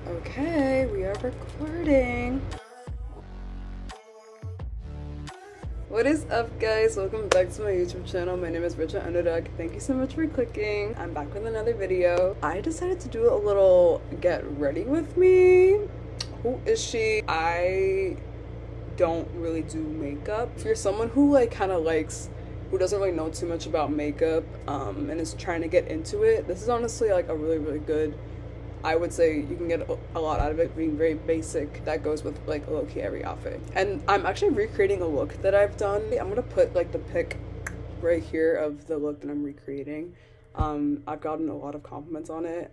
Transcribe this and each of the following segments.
Okay, we are recording. What is up, guys? Welcome back to my YouTube channel. My name is Richa Anurag. Thank you so much for clicking. I'm back with another video. I decided to do a little get ready with me. Who is she? I don't really do makeup. If you're someone who who doesn't really know too much about makeup and is trying to get into it, this is honestly like a really good, I would say you can get a lot out of it being very basic. That goes with like low-key every outfit. And I'm actually recreating a look that I've done. I'm gonna put like the pic right here of the look that I'm recreating. I've gotten a lot of compliments on it.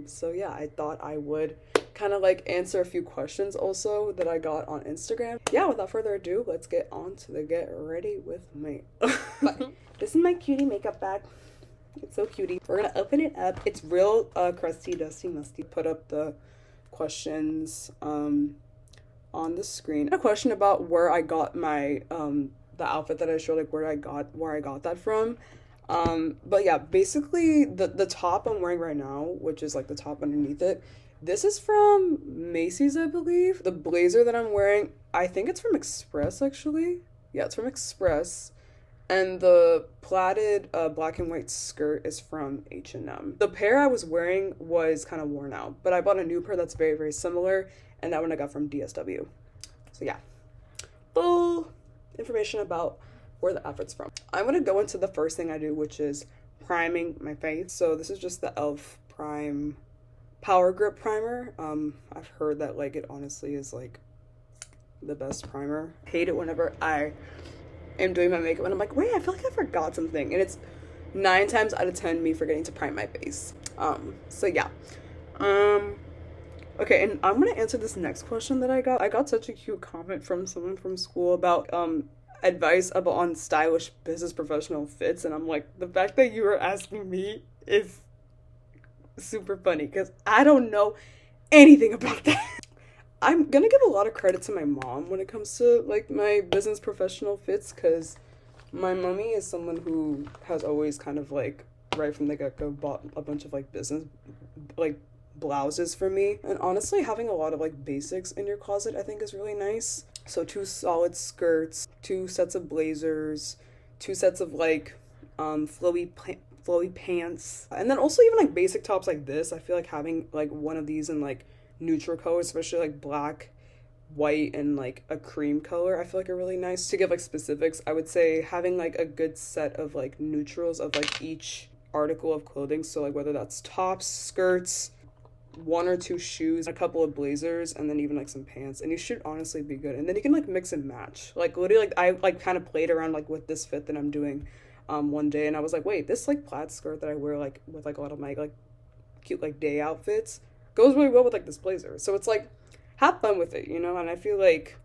So yeah, I thought I would kind of like answer a few questions also that I got on Instagram. Yeah, without further ado, let's get on to the get ready with me. This is my cutie makeup bag. It's so cutie. We're gonna open it up. It's real crusty, dusty, musty. Put up the questions on the screen. A question about where I got my the outfit that I showed, like where I got that from. But yeah, basically the top I'm wearing right now, which is like the top underneath it, this is from Macy's, I believe. The blazer that I'm wearing, I think it's from Express actually. Yeah, it's from Express. And the plaited black and white skirt is from H&M. The pair I was wearing was kind of worn out, but I bought a new pair that's very similar, and that one I got from DSW. So yeah, full information about where the outfit's from. I'm gonna go into the first thing I do, which is priming my face. So this is just the e.l.f. Prime Power Grip Primer. I've heard that like it honestly is like the best primer. I hate it whenever I am doing my makeup and I'm like, wait, I feel like I forgot something, and it's 9 times out of 10 me forgetting to prime my face. So yeah. Okay, and I'm gonna answer this next question that I got such a cute comment from someone from school about advice about on stylish business professional fits, and I'm like, the fact that you were asking me is super funny because I don't know anything about that. I'm gonna give a lot of credit to my mom when it comes to like my business professional fits, because my mommy is someone who has always kind of like right from the get-go bought a bunch of like business like blouses for me. And honestly, having a lot of like basics in your closet I think is really nice. So 2 solid skirts, 2 sets of blazers, 2 sets of like flowy pants, and then also even like basic tops like this. I feel like having like one of these in like neutral colors, especially like black, white, and like a cream color, I feel like are really nice. To give like specifics, I would say having like a good set of like neutrals of like each article of clothing. So like whether that's tops, skirts, 1 or 2 shoes, a couple of blazers, and then even like some pants, and you should honestly be good. And then you can like mix and match. Like literally, like I like kind of played around like with this fit that I'm doing one day, and I was like, wait, this like plaid skirt that I wear like with like a lot of my like cute like day outfits goes really well with like this blazer. So it's like, have fun with it, you know? And I feel like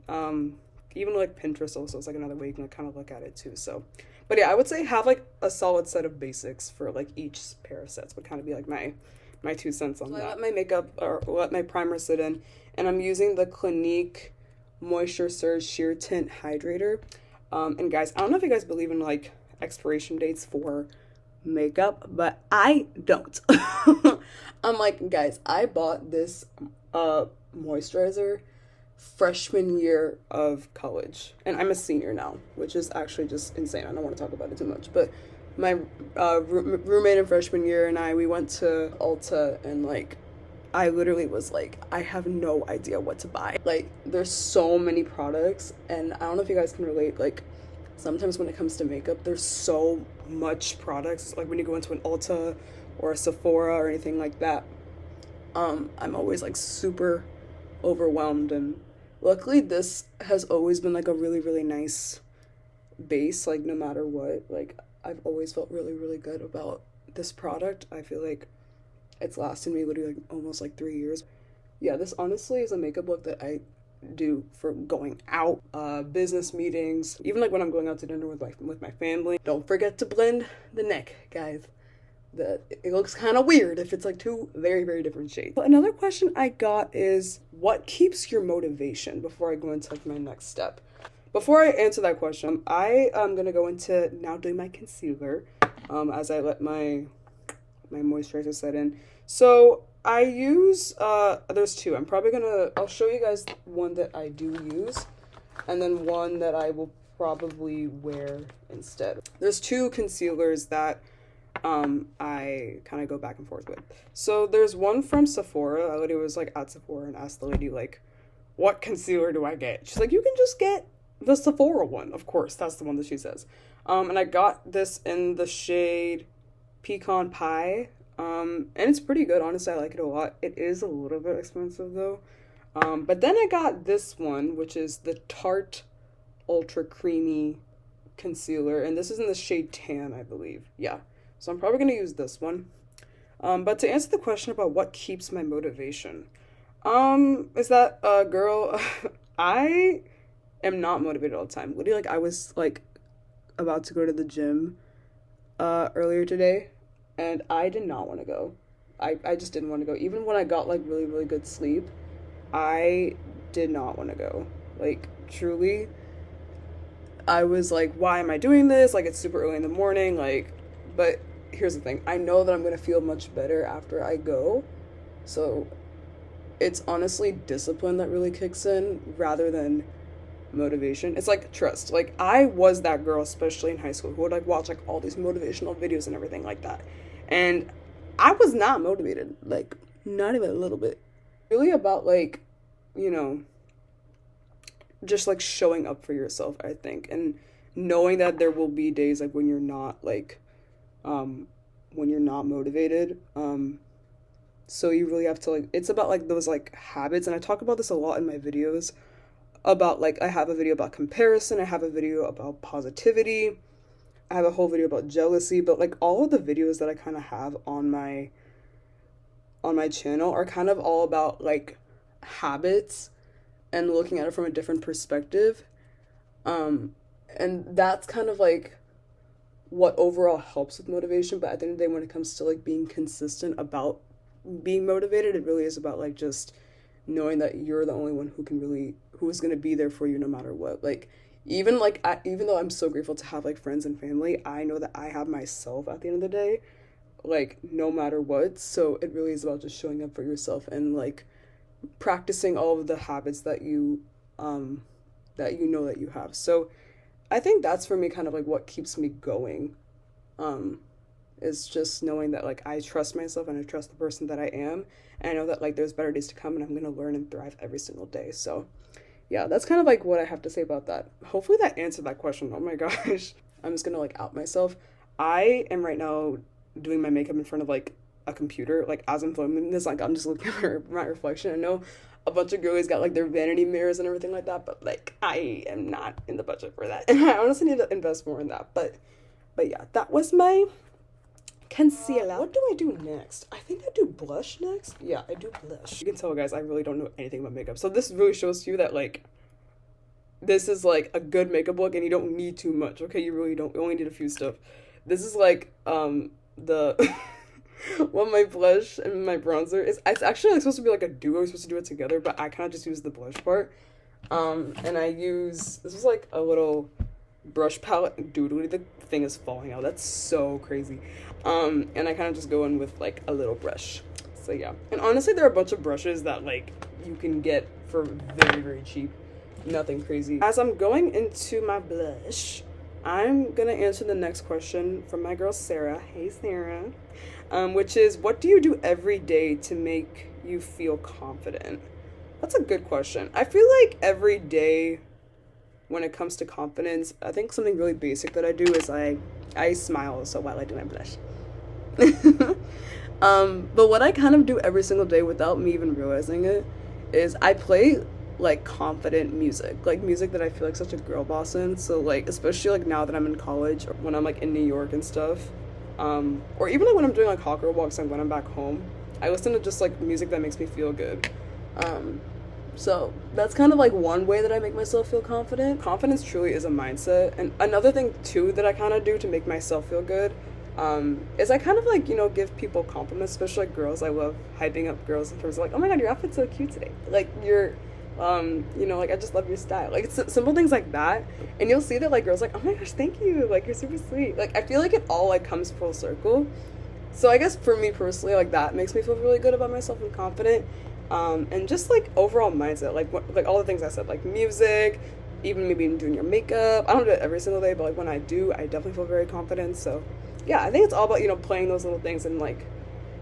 even like Pinterest also is like another way you can kind of look at it too. So but yeah, I would say have like a solid set of basics for like each pair of sets would kind of be like my 2 cents on that. I let my makeup or let my primer sit in, and I'm using the Clinique Moisture Surge Sheer Tint Hydrator. And guys, I don't know if you guys believe in like expiration dates for makeup, but I don't. I'm like, guys, I bought this moisturizer freshman year of college, and I'm a senior now, which is actually just insane. I don't want to talk about it too much, but my roommate in freshman year and we went to Ulta, and like I literally was like, I have no idea what to buy. Like there's so many products, and I don't know if you guys can relate, like sometimes when it comes to makeup there's so much products, like when you go into an Ulta or a Sephora or anything like that. I'm always like super overwhelmed, and luckily this has always been like a really nice base, like no matter what. Like I've always felt really good about this product. I feel like it's lasted me literally like almost like 3 years. Yeah, this honestly is a makeup look that I do for going out, business meetings, even like when I'm going out to dinner with my family. Don't forget to blend the neck, guys. It looks kind of weird if it's like 2 very different shades. But another question I got is, what keeps your motivation? Before I go into like my next step, before I answer that question, I am gonna go into now doing my concealer as I let my moisturizer set in. So I use there's two. I'll show you guys one that I do use and then one that I will probably wear instead. There's two concealers that I kind of go back and forth with. So there's one from Sephora. I literally was like at Sephora and asked the lady like, what concealer do I get? She's like, you can just get the Sephora one. Of course, that's the one that she says. And I got this in the shade Pecan Pie. And it's pretty good, honestly. I like it a lot. It is a little bit expensive though. But then I got this one, which is the Tarte Ultra Creamy Concealer, and this is in the shade Tan, I believe. Yeah, so I'm probably going to use this one. But to answer the question about what keeps my motivation, is that, girl, I am not motivated all the time. Literally, like, I was, like, about to go to the gym, earlier today, and I did not want to go. I just didn't want to go. Even when I got, like, really, really good sleep, I did not want to go. Like, truly, I was like, why am I doing this? Like, it's super early in the morning, like, but here's the thing. I know that I'm going to feel much better after I go, so it's honestly discipline that really kicks in rather than motivation. It's like trust. Like, I was that girl, especially in high school, who would, like, watch, like, all these motivational videos and everything like that, and I was not motivated, like, not even a little bit. Really about, like, you know, just like showing up for yourself, I think, and knowing that there will be days like when you're not like when you're not motivated, so you really have to, like, it's about like those like habits, and I talk about this a lot in my videos about, like, I have a video about comparison, I have a video about positivity, I have a whole video about jealousy, but like all of the videos that I kind of have on my channel are kind of all about like habits and looking at it from a different perspective. And that's kind of like what overall helps with motivation. But at the end of the day, when it comes to like being consistent about being motivated, it really is about like just knowing that you're the only one who is going to be there for you no matter what. Like, even like even though I'm so grateful to have like friends and family, I know that I have myself at the end of the day, like, no matter what. So it really is about just showing up for yourself and like practicing all of the habits that you know that you have. So I think that's for me kind of like what keeps me going, is just knowing that like I trust myself and I trust the person that I am, and I know that like there's better days to come and I'm gonna learn and thrive every single day. So yeah, that's kind of like what I have to say about that. Hopefully that answered that question. Oh my gosh. I'm just gonna like out myself. I am right now doing my makeup in front of like a computer, like as I'm filming this, like I'm just looking at my reflection. I know a bunch of girlies got like their vanity mirrors and everything like that, but like I am not in the budget for that, and I honestly need to invest more in that. But yeah, that was my concealer. What do I do next? I think I do blush next. Yeah, I do blush. You can tell, guys, I really don't know anything about makeup, so this really shows you that like this is like a good makeup look and you don't need too much. Okay, you really don't. You only need a few stuff. This is like the well, my blush and my bronzer is, it's actually like supposed to be like a duo. We're supposed to do it together, but I kind of just use the blush part. And I use, this is like a little brush palette. Dude, literally the thing is falling out. That's so crazy. And I kind of just go in with like a little brush. So yeah. And honestly, there are a bunch of brushes that like you can get for very, very cheap. Nothing crazy. As I'm going into my blush, I'm gonna answer the next question from my girl Sarah. Hey Sarah. Which is, what do you do every day to make you feel confident? That's a good question. I feel like every day when it comes to confidence, I think something really basic that I do is I smile so while I do my blush. But what I kind of do every single day without me even realizing it is I play like confident music, like music that I feel like such a girl boss in. So like, especially like now that I'm in college or when I'm like in New York and stuff, or even like when I'm doing like hot girl walks and when I'm back home, I listen to just like music that makes me feel good. So that's kind of like one way that I make myself feel confident. Confidence truly is a mindset. And another thing too that I kind of do to make myself feel good, is I kind of like, you know, give people compliments, especially like girls. I love hyping up girls in terms of like, oh my god, your outfit's so cute today. Like you're, you know, like I just love your style. Like it's simple things like that. And you'll see that like girls like, oh my gosh, thank you. Like you're super sweet. Like I feel like it all like comes full circle. So I guess for me personally, like that makes me feel really good about myself and confident. And just like overall mindset, like all the things I said, like music, even maybe doing your makeup. I don't do it every single day, but like when I do, I definitely feel very confident. So yeah, I think it's all about, playing those little things, and like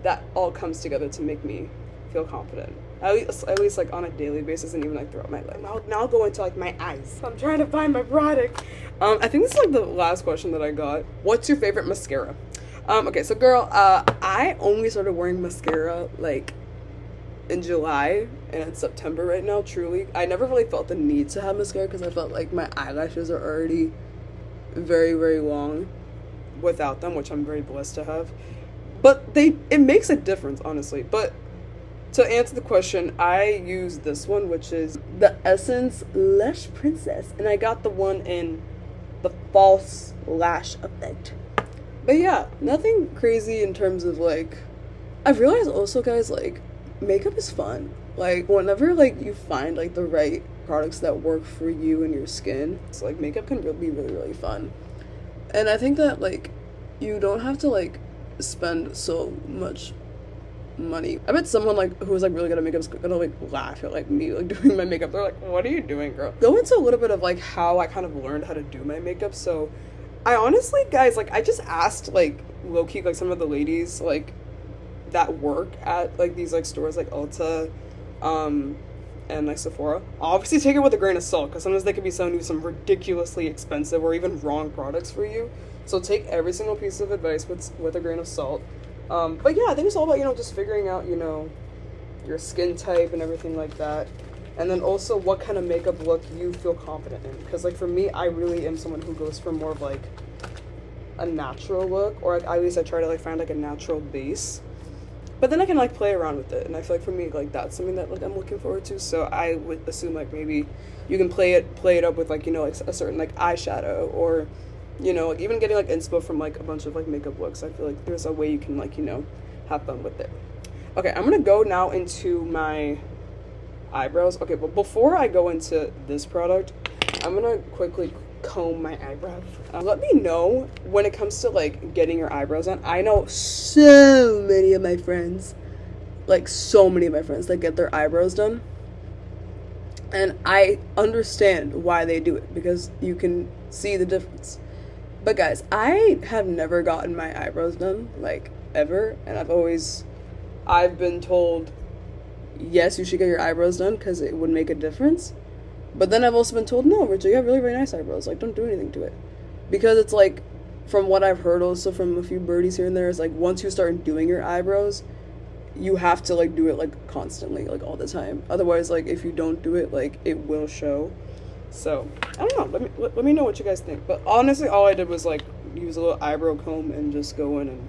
that all comes together to make me feel confident. At least like on a daily basis, and even like throughout my life. Now I'll go into like my eyes. I'm trying to find my product. I think this is like the last question that I got. What's your favorite mascara? Okay, so girl, I only started wearing mascara like in July, and it's September right now. Truly, I never really felt the need to have mascara because I felt like my eyelashes are already very, very long without them, which I'm very blessed to have. But it makes a difference, honestly. But to answer the question, I use this one, which is the Essence Lash Princess, and I got the one in the false lash effect. But yeah, nothing crazy in terms of like, I've realized also, guys, like makeup is fun. Like whenever like you find like the right products that work for you and your skin, it's like makeup can be really, really fun. And I think that like you don't have to like spend so much money. I bet someone like who's like really good at makeup is gonna like laugh at like me like doing my makeup. They're like, what are you doing, girl? Go into a little bit of like how I kind of learned how to do my makeup. So I honestly, guys, like I just asked like low-key like some of the ladies like that work at like these like stores like Ulta and like Sephora. Obviously take it with a grain of salt, because sometimes they could be selling you some ridiculously expensive or even wrong products for you. So take every single piece of advice with a grain of salt. But yeah, I think it's all about, just figuring out, your skin type and everything like that. And then also what kind of makeup look you feel confident in. Because like for me, I really am someone who goes for more of like a natural look, or like, at least I try to like find like a natural base. But then I can like play around with it, and I feel like for me like that's something that like I'm looking forward to. So I would assume like maybe you can play it up with like like a certain like eyeshadow, or like even getting like inspo from like a bunch of like makeup looks. I feel like there's a way you can like have fun with it. Okay, I'm gonna go now into my eyebrows. Okay, but before I go into this product, I'm gonna quickly comb my eyebrows. Let me know when it comes to like getting your eyebrows done. I know so many of my friends that get their eyebrows done, and I understand why they do it, because you can see the difference. But guys, I have never gotten my eyebrows done, like ever, and I've been told, yes, you should get your eyebrows done because it would make a difference. But then I've also been told, no, Richard, you have really, really nice eyebrows. Like, don't do anything to it. Because it's like, from what I've heard also from a few birdies here and there, is like, once you start doing your eyebrows, you have to like do it like constantly, like all the time. Otherwise, like if you don't do it, like it will show. So I don't know. Let me know what you guys think. But honestly, all I did was like use a little eyebrow comb and just go in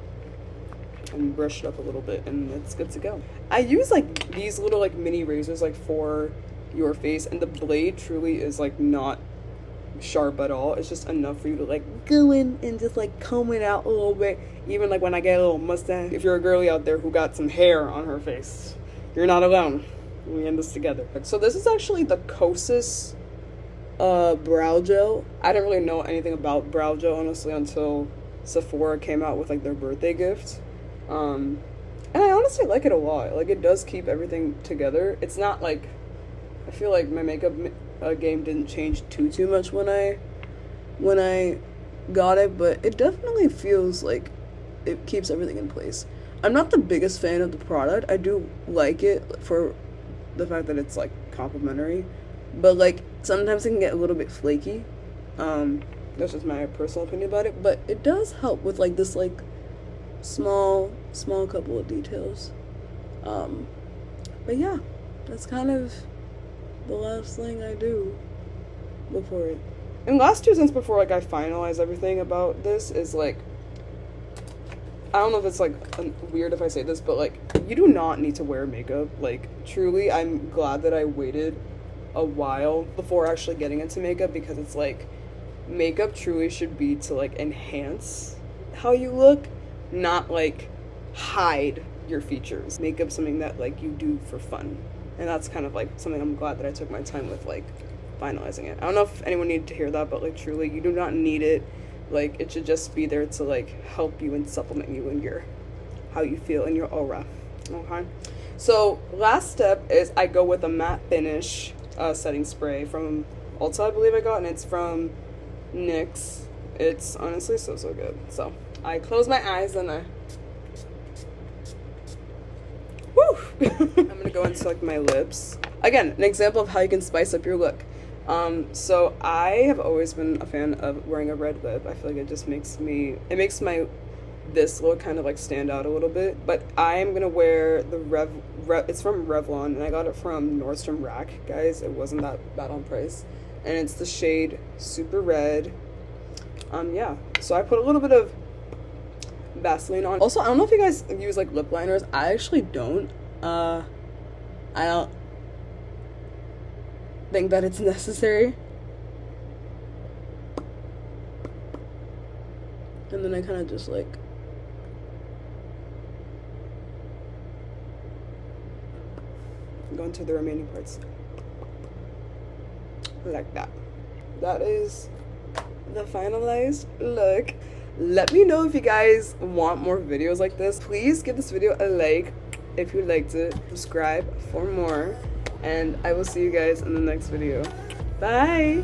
and brush it up a little bit, and it's good to go. I use like these little like mini razors like for your face, and the blade truly is like not sharp at all. It's just enough for you to like go in and just like comb it out a little bit. Even like when I get a little mustache. If you're a girly out there who got some hair on her face, you're not alone. We end this together. So this is actually the Kosas brow gel. I didn't really know anything about brow gel honestly until Sephora came out with like their birthday gift. And I honestly like it a lot. Like it does keep everything together. It's not like, I feel like my makeup game didn't change too much when I got it, but it definitely feels like it keeps everything in place. I'm not the biggest fan of the product. I do like it for the fact that it's like complimentary, but like sometimes it can get a little bit flaky. That's just my personal opinion about it, but it does help with like this like small couple of details. But yeah, that's kind of the last thing I do before it. And last 2 cents before like I finalize everything about this is like, I don't know if it's like weird if I say this, but like you do not need to wear makeup. Like truly, I'm glad that I waited a while before actually getting into makeup, because it's like makeup truly should be to like enhance how you look, not like hide your features. Makeup's something that like you do for fun, and that's kind of like something I'm glad that I took my time with like finalizing it. I don't know if anyone needed to hear that, but like truly you do not need it. Like it should just be there to like help you and supplement you in your how you feel in your aura. Okay, so last step is I go with a matte finish setting spray from Ulta, I believe I got, and it's from NYX. It's honestly so good. So I close my eyes and I woo. I'm gonna go into like my lips. Again, an example of how you can spice up your look. So I have always been a fan of wearing a red lip. I feel like it just makes my this look kind of like stand out a little bit. But I am gonna wear the it's from Revlon, and I got it from Nordstrom Rack, guys. It wasn't that bad on price, and it's the shade Super Red. Yeah, so I put a little bit of Vaseline on. Also, I don't know if you guys use like lip liners. I actually don't. I don't think that it's necessary. And then I kind of just like go into the remaining parts like that. That is the finalized look. Let me know if you guys want more videos like this. Please give this video a like if you liked it. Subscribe for more, and I will see you guys in the next video. Bye.